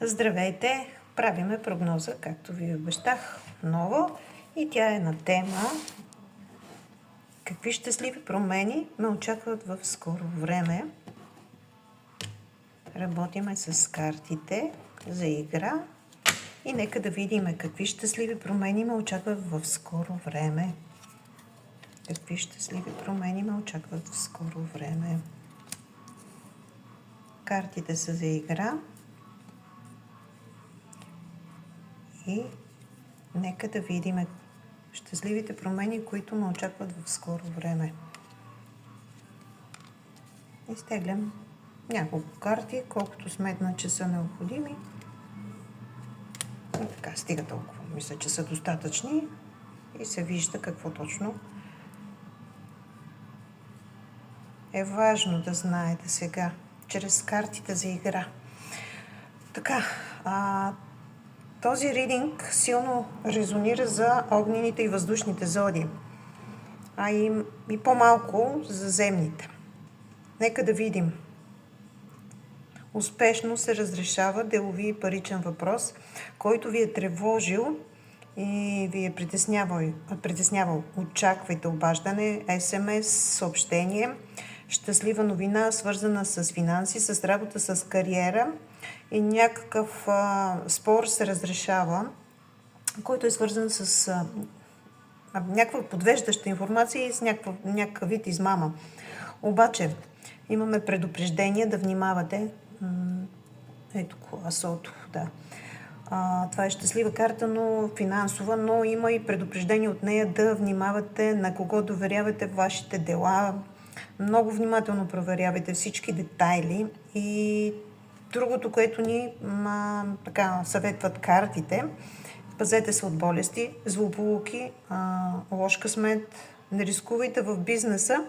Здравейте! Правиме прогноза, както ви обещах, ново, и тя е на тема какви щастливи промени ме очакват в скоро време. Работиме с картите за игра и нека да видим какви щастливи промени ме очакват в скоро време. Какви щастливи промени ме очакват в скоро време. Картите са за игра. И нека да видим щастливите промени, които ме очакват в скоро време. Изтеглям няколко карти, колкото сметна, че са необходими. И така, стига толкова. Мисля, че са достатъчни и се вижда какво точно е важно да знаете сега, чрез картите за игра. Така, този ридинг силно резонира за огнените и въздушните зодии, а и по-малко за земните. Нека да видим. Успешно се разрешава делови и паричен въпрос, който ви е тревожил и ви е притеснявал. Очаквайте обаждане, СМС, съобщение, щастлива новина, свързана с финанси, с работа, с кариера, и някакъв спор се разрешава, който е свързан с някаква подвеждаща информация и с някакъв вид измама. Обаче имаме предупреждение да внимавате. Ето коласото, да. Това е щастлива карта, но финансова, но има и предупреждение от нея да внимавате на кого доверявате вашите дела. Много внимателно проверявайте всички детайли. И другото, което ни съветват картите: пазете се от болести, злополуки, лош късмет, не рискувайте в бизнеса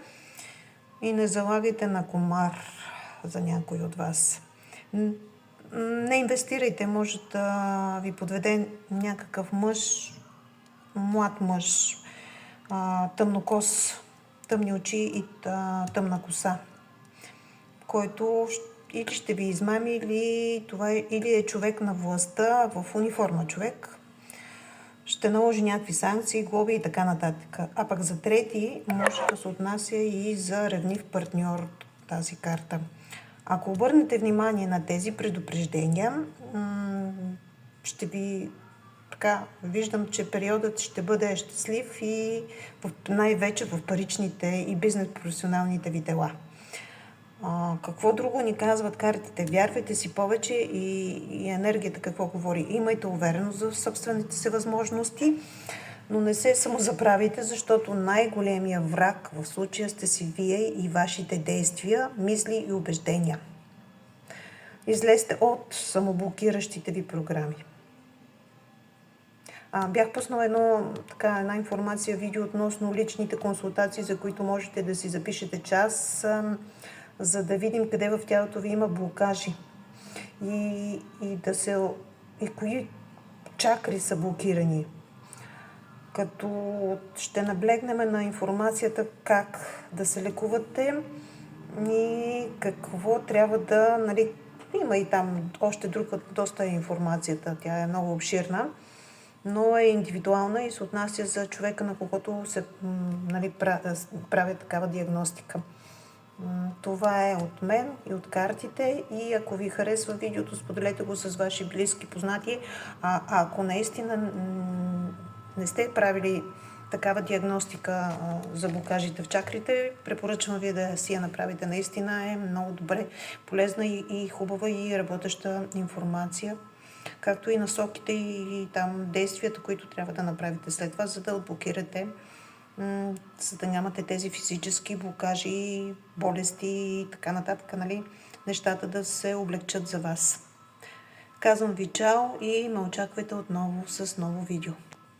и не залагайте на комар за някой от вас. Не инвестирайте, може да ви подведе някакъв мъж, млад мъж, тъмнокос, тъмни очи и тъмна коса, който или ще ви измами, или е човек на властта в униформа човек. Ще наложи някакви санкции, глоби и така нататък. А пък за трети може да се отнася и за ревнив партньор тази карта. Ако обърнете внимание на тези предупреждения, виждам, че периодът ще бъде щастлив и най-вече в паричните и бизнес професионалните ви дела. Какво друго ни казват картите? Вярвайте си повече и енергията какво говори. Имайте увереност в собствените си възможности, но не се самозаправите, защото най-големия враг в случая сте си вие и вашите действия, мисли и убеждения. Излезте от самоблокиращите ви програми. Бях пуснала една информация, видео относно личните консултации, за които можете да си запишете час, за да видим къде в тялото ви има блокажи и кои чакри са блокирани. Като ще наблегнем на информацията как да се лекувате и какво трябва да... Има и там още доста е информацията, тя е много обширна, но е индивидуална и се отнася за човека, на когото се прави такава диагностика. Това е от мен и от картите, и ако ви харесва видеото, споделете го с ваши близки, познати. Ако наистина не сте правили такава диагностика за блокажите в чакрите, препоръчвам ви да си я направите. Наистина е много добре, полезна и хубава и работеща информация, както и насоките и там действията, които трябва да направите след това, за да отблокирате, за да нямате тези физически блокажи, болести и така нататък, нещата да се облегчат за вас. Казвам ви чао и ме очаквайте отново с ново видео.